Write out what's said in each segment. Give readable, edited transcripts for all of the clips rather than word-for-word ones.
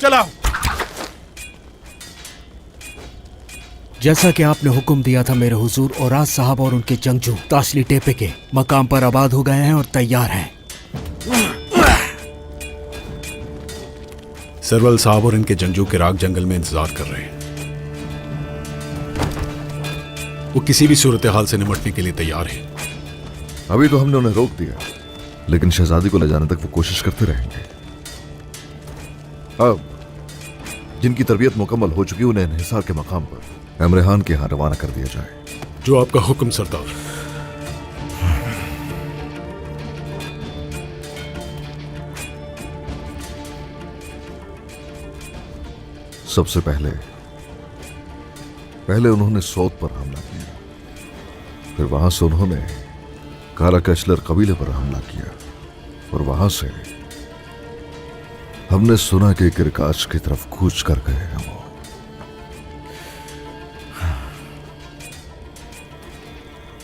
चलाओ। जैसा कि आपने हुक्म दिया था मेरे हुजूर, औराज साहब और उनके जंगजू ताशली टेपे के मकाम पर आबाद हो गए हैं और तैयार हैं। सरवल साहब और इनके जंगजू किराक जंगल में इंतजार कर रहे हैं। वो किसी भी सूरत हाल से निपटने के लिए तैयार हैं। अभी तो हमने उन्हें रोक दिया, लेकिन शहजादी को ले जाने तक वो कोशिश करते रहेंगे। अब जिनकी तरबियत मुकम्मल हो चुकी, उन्हें हिसार के मकाम पर इमरान के यहां रवाना कर दिया जाए। जो आपका हुक्म सरदार। सबसे पहले उन्होंने सौद पर हमला किया, फिर वहां से उन्होंने काला कशलर कबीले पर हमला किया, और वहां से हमने सुना कि किरकाच की तरफ कूच कर गए हैं वो।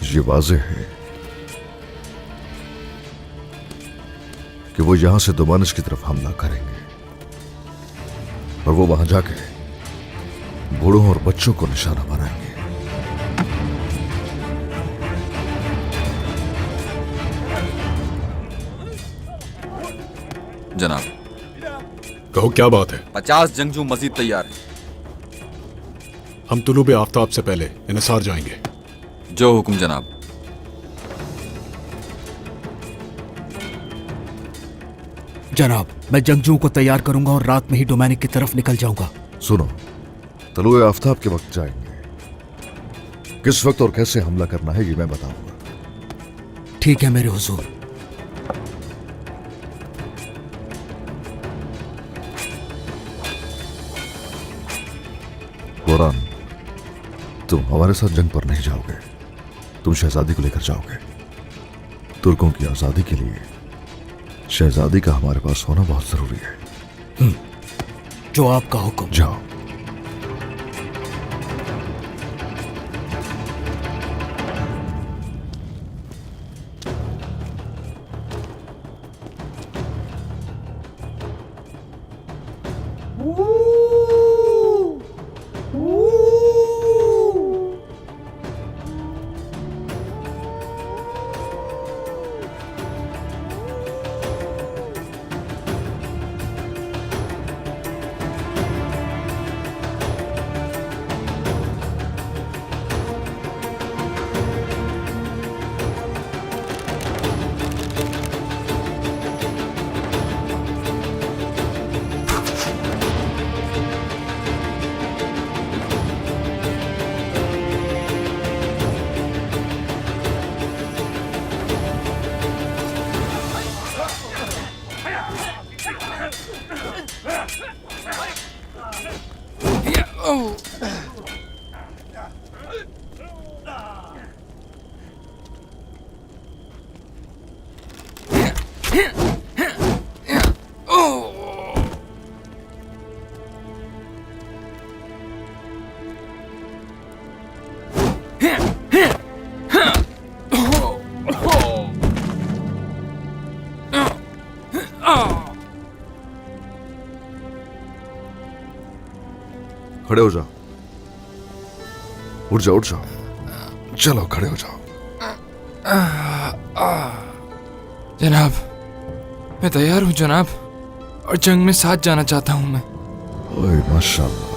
ये वाज़ेह है कि वो यहां से दोमानिश की तरफ हमला करेंगे, और वो वहां जाके बूढ़ों और बच्चों को निशाना बनाएंगे। जनाब। कहो क्या बात है? 50 जंगजू मजीद तैयार हैं। हम तुलूब आफ्ताब से पहले इन्हिसार जाएंगे। जो हुक्म जनाब। जनाब, मैं जंगजुओं को तैयार करूंगा और रात में ही डोमैनिक की तरफ निकल जाऊंगा। सुनो, तलुए आफ्ताब के वक्त जाएंगे। किस वक्त और कैसे हमला करना है ये मैं बताऊंगा। ठीक है मेरे हुजूर। कुरान, तुम हमारे साथ जंग पर नहीं जाओगे, तुम शहजादी को लेकर जाओगे। तुर्कों की आजादी के लिए शहजादी का हमारे पास होना बहुत जरूरी है। जो आपका हुक्म। जाओ। खड़े हो जाओ, उठ जाओ, उठ जाओ, चलो खड़े हो जाओ। जनाब, मैं तैयार हूं जनाब, और जंग में साथ जाना चाहता हूं मैं। ओए माशाल्लाह,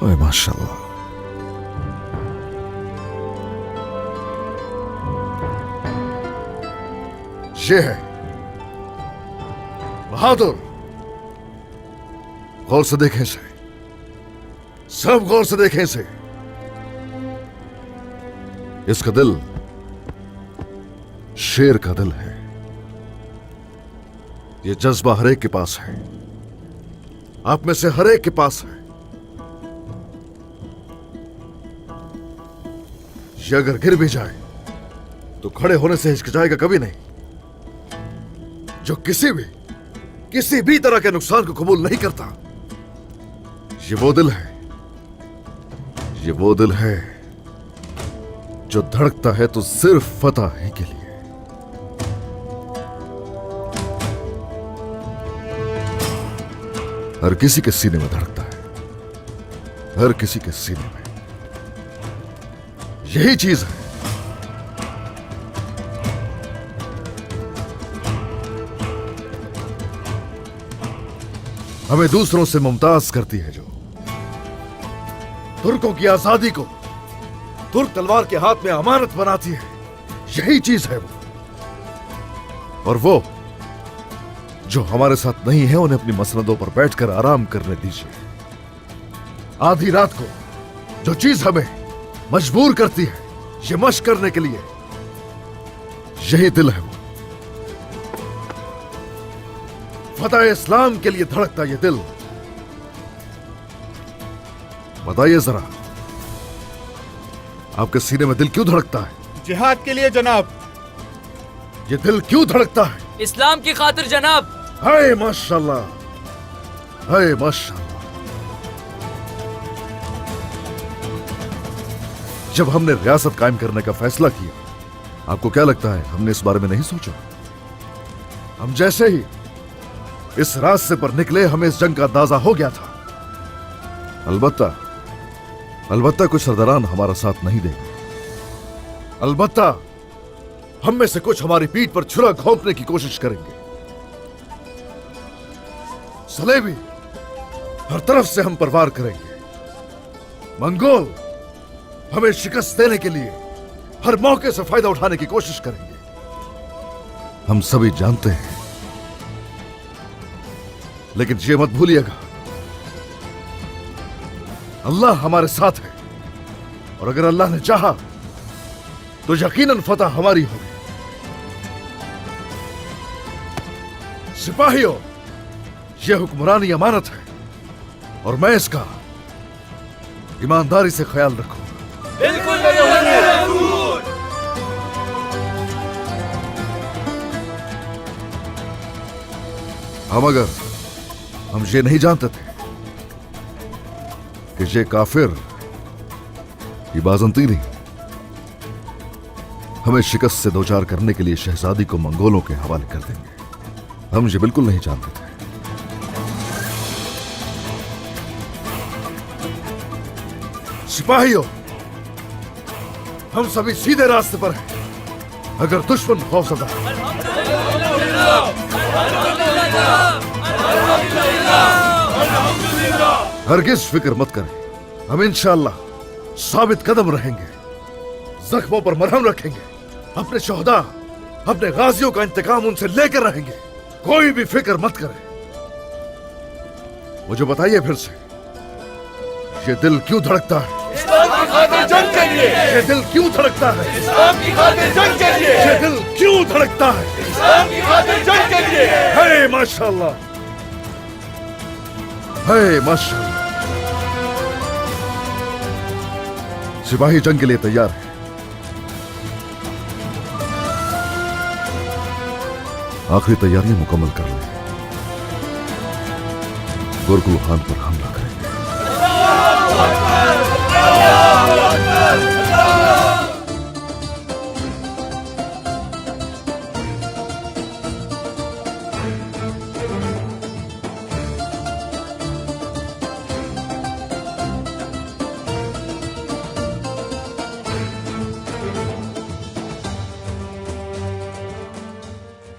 ओए माशाल्लाह। ये है बहादुर। गौर से देखें इसे, सब गौर से देखें इसे। इसका दिल शेर का दिल है। ये जज्बा हर एक के पास है, आप में से हर एक के पास है। ये अगर गिर भी जाए तो खड़े होने से हिचकिचाएगा कभी नहीं। जो किसी भी तरह के नुकसान को कबूल नहीं करता। ये वो दिल है, ये वो दिल है जो धड़कता है तो सिर्फ फतह ही के लिए। हर किसी के सीने में धड़कता है, हर किसी के सीने में। यही चीज है हमें दूसरों से मुमताज करती है, जो तुर्कों की आजादी को तुर्क तलवार के हाथ में अमानत बनाती है। यही चीज है वो। और वो जो हमारे साथ नहीं है, उन्हें अपनी मसनदों पर बैठकर आराम करने दीजिए। आधी रात को जो चीज हमें मजबूर करती है ये मशक करने के लिए, यही दिल है वो। फतह इस्लाम के लिए धड़कता ये दिल। बताइए जरा, आपके सीने में दिल क्यों धड़कता है? जिहाद के लिए जनाब। ये दिल क्यों धड़कता है? इस्लाम की खातिर जनाब। हाय माशाल्लाह, हाय माशाल्लाह। जब हमने रियासत कायम करने का फैसला किया, आपको क्या लगता है हमने इस बारे में नहीं सोचा? हम जैसे ही इस रास्ते पर निकले, हमें इस जंग का अंदाजा हो गया था। अलबत्ता कुछ सरदारान हमारा साथ नहीं देंगे। अलबत्ता हम में से कुछ हमारी पीठ पर छुरा घोंपने की कोशिश करेंगे। सलेबी हर तरफ से हम पर वार करेंगे। मंगोल हमें शिकस्त देने के लिए हर मौके से फायदा उठाने की कोशिश करेंगे। हम सभी जानते हैं, लेकिन ये मत भूलिएगा, अल्लाह हमारे साथ है। और अगर अल्लाह ने चाहा तो यकीनन फतह हमारी होगी। सिपाहियों, यह हुक्मरानी अमानत है और मैं इसका ईमानदारी से ख्याल रखूंगा। हम ये नहीं जानते थे कि ये काफिर, ये बाज़ंतीनी हमें शिकस्त से दो चार करने के लिए शहजादी को मंगोलों के हवाले कर देंगे। हम ये बिल्कुल नहीं जानते थे। सिपाहियों, हम सभी सीधे रास्ते पर हैं। अगर दुश्मन खौफजदा है, हरगिज फिक्र मत करें, हम इंशाअल्लाह साबित कदम रहेंगे, जख्मों पर मरहम रखेंगे, अपने शोहदा, अपने गाजियों का इंतकाम उनसे लेकर रहेंगे। कोई भी फिक्र मत करें। मुझे बताइए फिर से, ये दिल क्यों धड़कता है? इस्लाम की खातिर जंग के लिए। ये दिल क्यों धड़कता है? इस्लाम की खातिर जंग के लिए। ये दिल क्यों धड़कता है? इस्लाम की खातिर जंग के लिए। है माशाल्लाह, है माशाल्लाह। सिपाही जंग के लिए तैयार है। आखिरी तैयारियां मुकम्मल कर लें। गुरकुल खान पर हमला करेंगे।